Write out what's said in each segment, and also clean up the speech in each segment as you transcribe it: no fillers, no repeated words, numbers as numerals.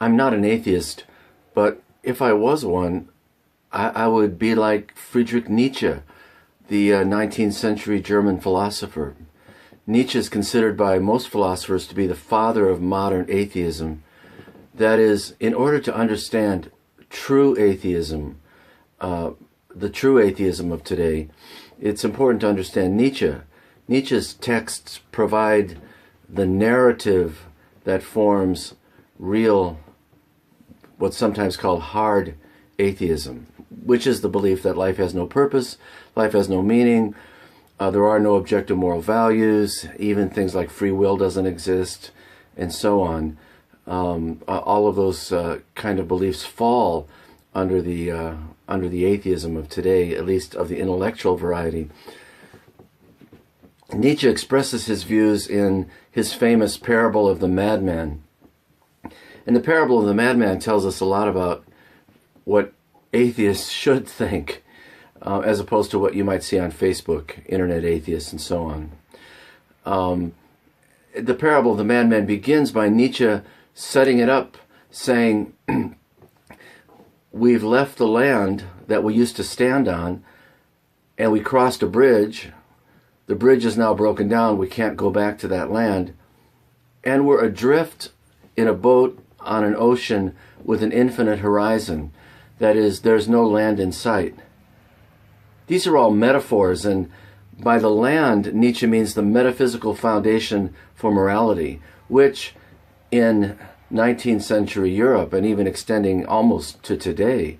I'm not an atheist, but if I was one, I would be like Friedrich Nietzsche, the 19th century German philosopher. Nietzsche is considered by most philosophers to be the father of modern atheism. That is, in order to understand true atheism, the true atheism of today, it's important to understand Nietzsche. Nietzsche's texts provide the narrative that forms real, what's sometimes called hard atheism, which is the belief that life has no purpose, life has no meaning, there are no objective moral values, even things like free will doesn't exist, and so on. All of those kind of beliefs fall under the atheism of today, at least of the intellectual variety. Nietzsche expresses his views in his famous parable of the Madman. And the parable of the Madman tells us a lot about what atheists should think, as opposed to what you might see on Facebook, internet atheists and so on. The parable of the Madman begins by Nietzsche setting it up, saying, we've left the land that we used to stand on, and we crossed a bridge. The bridge is now broken down. We can't go back to that land. And we're adrift in a boat on an ocean with an infinite horizon. That is, there's no land in sight. These are all metaphors, and by the land, Nietzsche means the metaphysical foundation for morality, which in 19th century Europe, and even extending almost to today,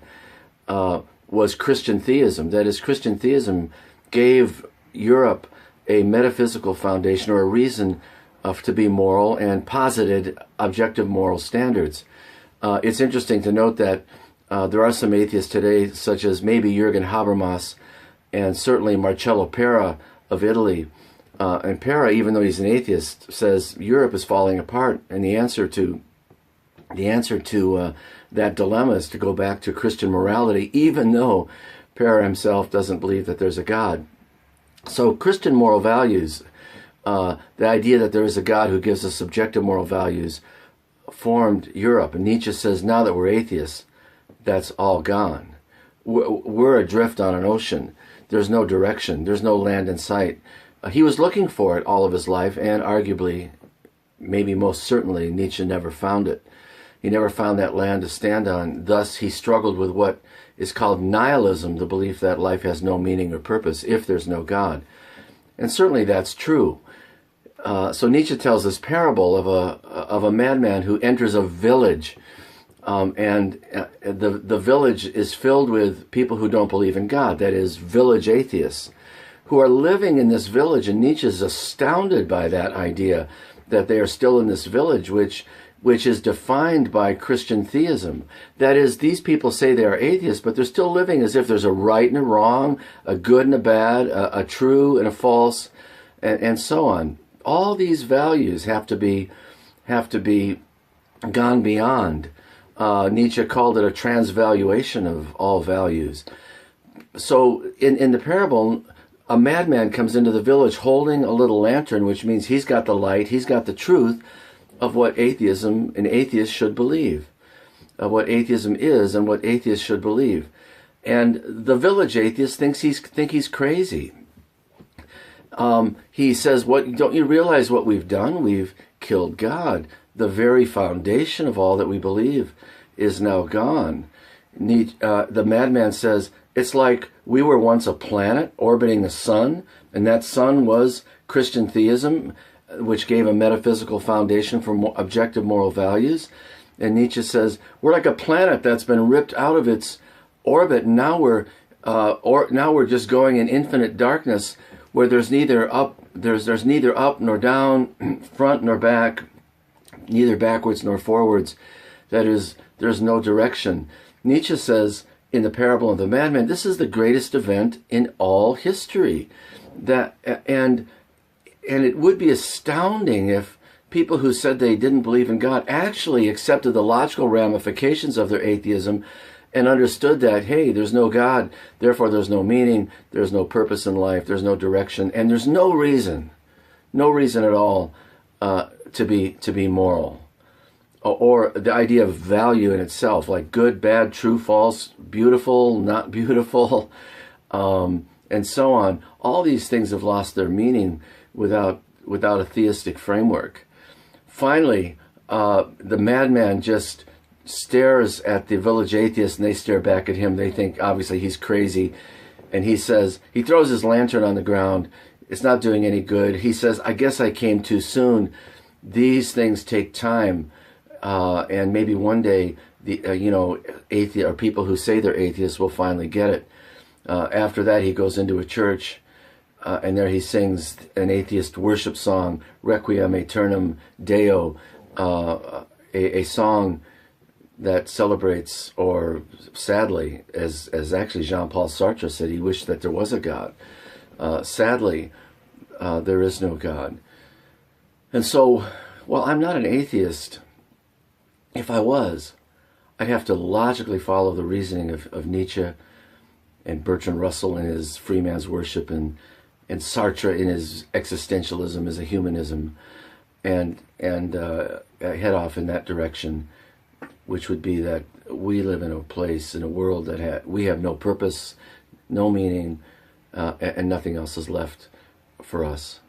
was Christian theism. That is, Christian theism gave Europe a metaphysical foundation or a reason to be moral and posited objective moral standards. It's interesting to note that there are some atheists today, such as maybe Jürgen Habermas and certainly Marcello Pera of Italy. And Pera, even though he's an atheist, says Europe is falling apart, and the answer to that dilemma is to go back to Christian morality, even though Pera himself doesn't believe that there's a God. So Christian moral values, the idea that there is a God who gives us subjective moral values, formed Europe. And Nietzsche says now that we're atheists, that's all gone. We're adrift on an ocean. There's no direction. There's no land in sight. He was looking for it all of his life, and arguably, maybe most certainly, Nietzsche never found it. He never found that land to stand on. Thus, he struggled with what is called nihilism, the belief that life has no meaning or purpose if there's no God. And certainly that's true. So Nietzsche tells this parable of a madman who enters a village, and the village is filled with people who don't believe in God, that is, village atheists, who are living in this village, and Nietzsche is astounded by that idea that they are still in this village, which is defined by Christian theism. That is, these people say they are atheists, but they're still living as if there's a right and a wrong, a good and a bad, a true and a false, and so on. All these values have to be gone beyond. Nietzsche called it a transvaluation of all values. So in the parable, a madman comes into the village holding a little lantern, which means he's got the light, he's got the truth of what atheism and atheists should believe, of what atheism is and what atheists should believe. And the village atheist think he's crazy. He says, "What? Don't you realize what we've done? We've killed God. The very foundation of all that we believe is now gone." The madman says, it's like we were once a planet orbiting the sun, and that sun was Christian theism, which gave a metaphysical foundation for objective moral values. And Nietzsche says, we're like a planet that's been ripped out of its orbit, and now we're just going in infinite darkness, where there's neither up nor down, front nor back, neither backwards nor forwards. That is, there's no direction. Nietzsche says in the parable of the madman, this is the greatest event in all history. And it would be astounding if people who said they didn't believe in God actually accepted the logical ramifications of their atheism and understood that, hey, there's no God, therefore there's no meaning, there's no purpose in life, there's no direction, and there's no reason at all to be moral. or the idea of value in itself, like good, bad, true, false, beautiful, not beautiful, and so on. All these things have lost their meaning without a theistic framework. Finally, the madman just stares at the village atheists, and they stare back at him. They think obviously he's crazy, and he throws his lantern on the ground. It's not doing any good. He says, "I guess I came too soon. These things take time, and maybe one day the atheist or people who say they're atheists will finally get it." After that, he goes into a church, and there he sings an atheist worship song, Requiem Aeternam Deo, a song that celebrates, or sadly, as actually Jean-Paul Sartre said, he wished that there was a God. Sadly, there is no God. And so, while I'm not an atheist, if I was, I'd have to logically follow the reasoning of Nietzsche and Bertrand Russell in his free man's worship, and Sartre in his existentialism as a humanism, and head off in that direction, which would be that we live in a place, in a world that we have no purpose, no meaning, and nothing else is left for us.